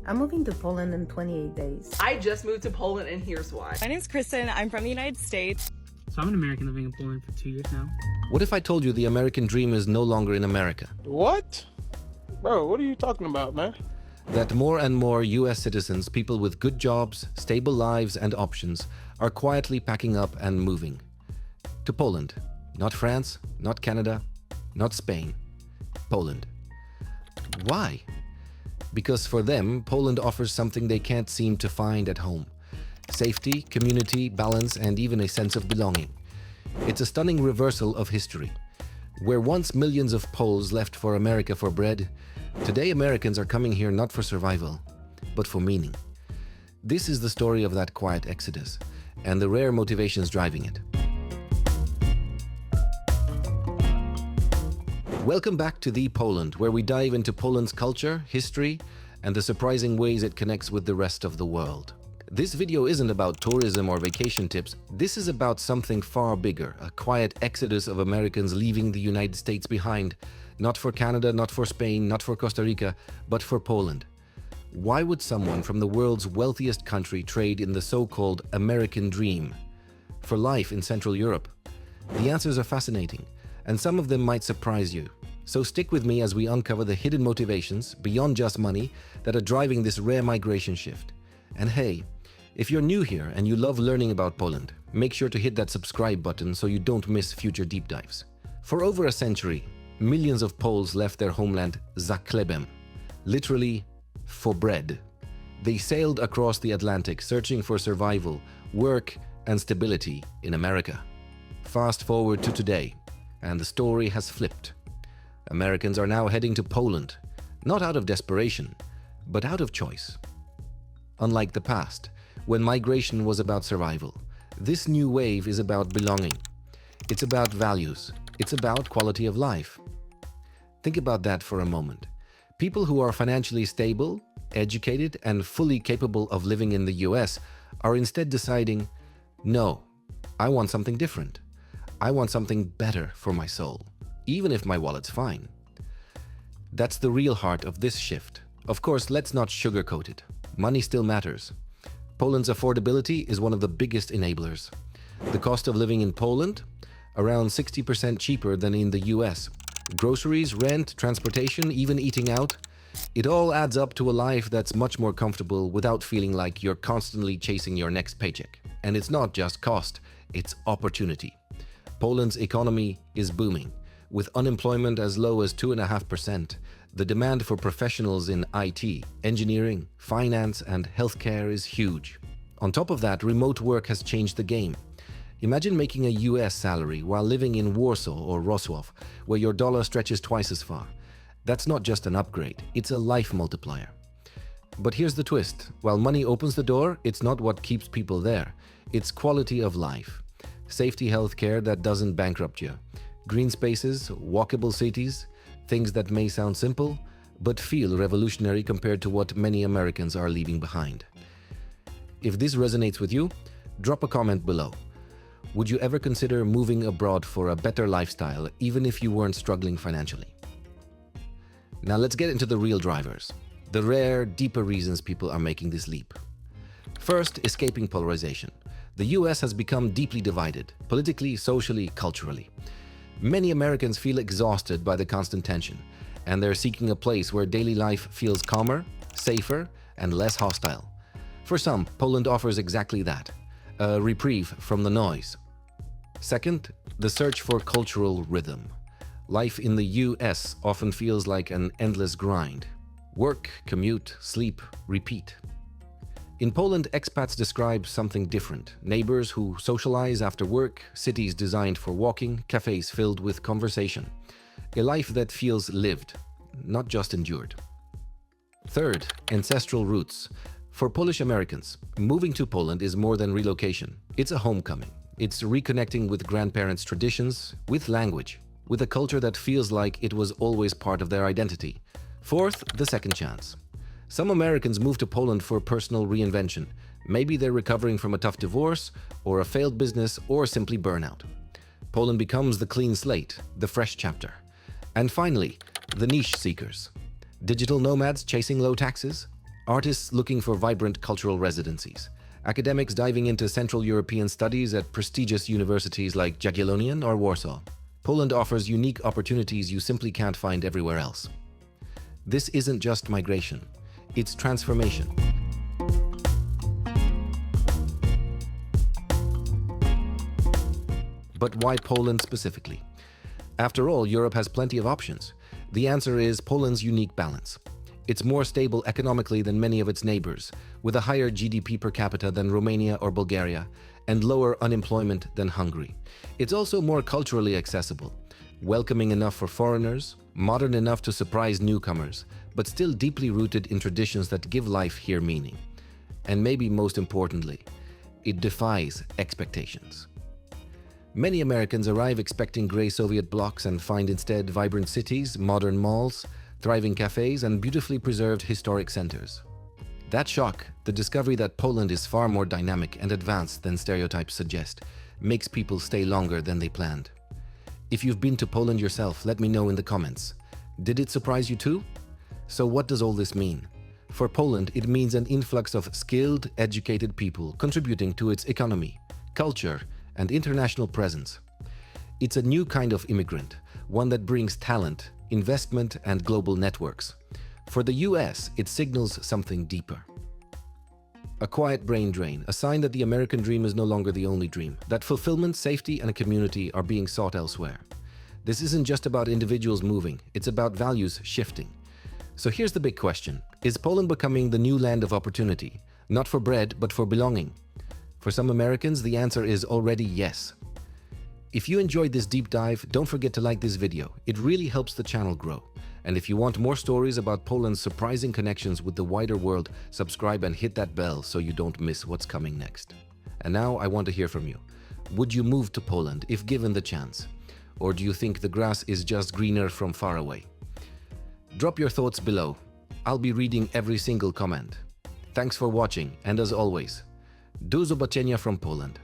I'm moving to Poland in 28 days. I just moved to Poland and here's why. My name's Kristen. I'm from the United States. So I'm an American living in Poland for 2 years now. What if I told you the American dream is no longer in America? What? Bro, what are you talking about, man? That more and more US citizens, people with good jobs, stable lives and options, are quietly packing up and moving. To Poland. Not France, not Canada, not Spain. Poland. Why? Because for them, Poland offers something they can't seem to find at home. Safety, community, balance, and even a sense of belonging. It's a stunning reversal of history. Where once millions of Poles left for America for bread, today Americans are coming here not for survival, but for meaning. This is the story of that quiet exodus, and the rare motivations driving it. Welcome back to The Poland, where we dive into Poland's culture, history, and the surprising ways it connects with the rest of the world. This video isn't about tourism or vacation tips. This is about something far bigger, a quiet exodus of Americans leaving the United States behind. Not for Canada, not for Spain, not for Costa Rica, but for Poland. Why would someone from the world's wealthiest country trade in the so-called American dream for life in Central Europe? The answers are fascinating, and some of them might surprise you. So stick with me as we uncover the hidden motivations, beyond just money, that are driving this rare migration shift. And hey, if you're new here and you love learning about Poland, make sure to hit that subscribe button so you don't miss future deep dives. For over a century, millions of Poles left their homeland za chlebem, literally for bread. They sailed across the Atlantic searching for survival, work, and stability in America. Fast forward to today, and the story has flipped. Americans are now heading to Poland, not out of desperation, but out of choice. Unlike the past, when migration was about survival, this new wave is about belonging. It's about values. It's about quality of life. Think about that for a moment. People who are financially stable, educated, and fully capable of living in the US are instead deciding, no, I want something different. I want something better for my soul, even if my wallet's fine. That's the real heart of this shift. Of course, let's not sugarcoat it. Money still matters. Poland's affordability is one of the biggest enablers. The cost of living in Poland, around 60% cheaper than in the US. Groceries, rent, transportation, even eating out. It all adds up to a life that's much more comfortable without feeling like you're constantly chasing your next paycheck. And it's not just cost, it's opportunity. Poland's economy is booming. With unemployment as low as 2.5%, the demand for professionals in IT, engineering, finance, and healthcare is huge. On top of that, remote work has changed the game. Imagine making a US salary while living in Warsaw or Wrocław, where your dollar stretches twice as far. That's not just an upgrade, it's a life multiplier. But here's the twist. While money opens the door, it's not what keeps people there. It's quality of life. Safety healthcare that doesn't bankrupt you. Green spaces, walkable cities, things that may sound simple, but feel revolutionary compared to what many Americans are leaving behind. If this resonates with you, drop a comment below. Would you ever consider moving abroad for a better lifestyle, even if you weren't struggling financially? Now let's get into the real drivers, the rare, deeper reasons people are making this leap. First, escaping polarization. The US has become deeply divided, politically, socially, culturally. Many Americans feel exhausted by the constant tension, and they're seeking a place where daily life feels calmer, safer, and less hostile. For some, Poland offers exactly that, a reprieve from the noise. Second, the search for cultural rhythm. Life in the US often feels like an endless grind. Work, commute, sleep, repeat. In Poland, expats describe something different. Neighbors who socialize after work, cities designed for walking, cafes filled with conversation. A life that feels lived, not just endured. Third, ancestral roots. For Polish Americans, moving to Poland is more than relocation. It's a homecoming. It's reconnecting with grandparents' traditions, with language, with a culture that feels like it was always part of their identity. Fourth, the second chance. Some Americans move to Poland for personal reinvention. Maybe they're recovering from a tough divorce, or a failed business, or simply burnout. Poland becomes the clean slate, the fresh chapter. And finally, the niche seekers. Digital nomads chasing low taxes, artists looking for vibrant cultural residencies, academics diving into Central European studies at prestigious universities like Jagiellonian or Warsaw. Poland offers unique opportunities you simply can't find everywhere else. This isn't just migration, it's transformation. But why Poland specifically? After all, Europe has plenty of options. The answer is Poland's unique balance. It's more stable economically than many of its neighbors, with a higher GDP per capita than Romania or Bulgaria, and lower unemployment than Hungary. It's also more culturally accessible, welcoming enough for foreigners, modern enough to surprise newcomers, but still deeply rooted in traditions that give life here meaning. And maybe most importantly, it defies expectations. Many Americans arrive expecting grey Soviet blocs and find instead vibrant cities, modern malls, thriving cafes, and beautifully preserved historic centers. That shock, the discovery that Poland is far more dynamic and advanced than stereotypes suggest, makes people stay longer than they planned. If you've been to Poland yourself, let me know in the comments. Did it surprise you too? So what does all this mean? For Poland, it means an influx of skilled, educated people contributing to its economy, culture, and international presence. It's a new kind of immigrant, one that brings talent, investment, and global networks. For the US, it signals something deeper. A quiet brain drain, a sign that the American dream is no longer the only dream, that fulfillment, safety, and a community are being sought elsewhere. This isn't just about individuals moving, it's about values shifting. So here's the big question. Is Poland becoming the new land of opportunity? Not for bread, but for belonging? For some Americans, the answer is already yes. If you enjoyed this deep dive, don't forget to like this video. It really helps the channel grow. And if you want more stories about Poland's surprising connections with the wider world, subscribe and hit that bell so you don't miss what's coming next. And now I want to hear from you. Would you move to Poland if given the chance? Or do you think the grass is just greener from far away? Drop your thoughts below. I'll be reading every single comment. Thanks for watching, and as always, do zobaczenia from Poland.